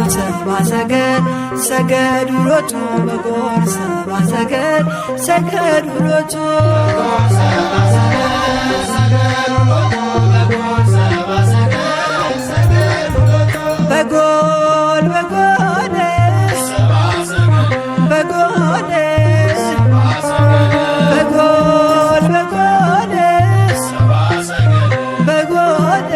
ሰብአ ሰገል ሰገዱ ሎቱ በጎል ሰብአ ሰገል ሰገዱ ሎቱ በጎል በጎል በጎል በጎል በጎል በጎል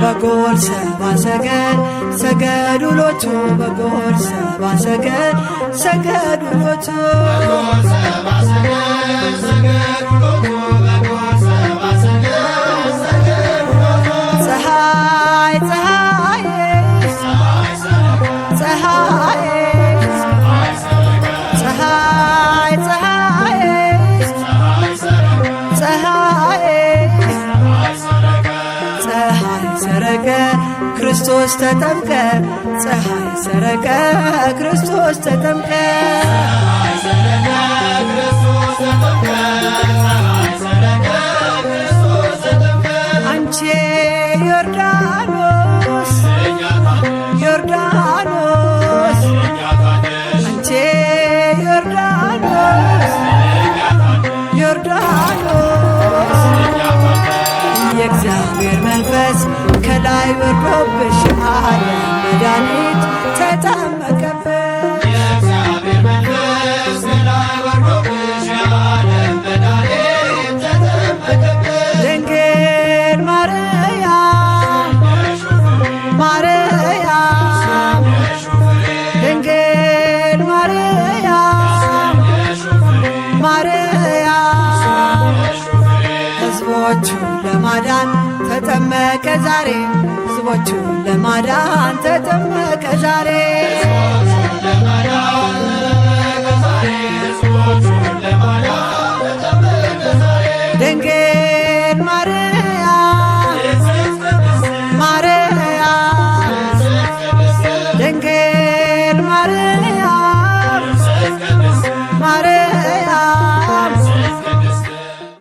በጎል ሰብአ ሰገል ሰገዱ ሎቱ በጎል ሰብአ ሰገል ሰገዱ ሎቱ ፀሐይ ፀሐይ ፀሐይ ፀሐይ ፀሐይ ፀሐይ ሰረቀ ክርስቶስ ተጠምቀ ፀሐይ ሰረቀ ክርስቶስ ተጠምቀ አንቺ ዮርዳኖስ ዮርዳኖስ አንቺ ዮርዳኖስ ዮርዳኖስ የእግዚአብሔር መንፈስ ከላይ ወርዶብሽ ዓለም መድኃኒት ተጠመቀብሽ የእግዚአብሔር መንፈስ ከላይ ወርዶብሽ ዓለም መድኃኒት ተጠመቀብሽ ድንግል ማርያም ማርያም ድንግል ማርያም ማርያም ሕዝቦቹን ለማዳን ተጠመቀ ዛሬ ሕዝቦቹን ለማዳን ተጠመቀ ዛሬ ድንግል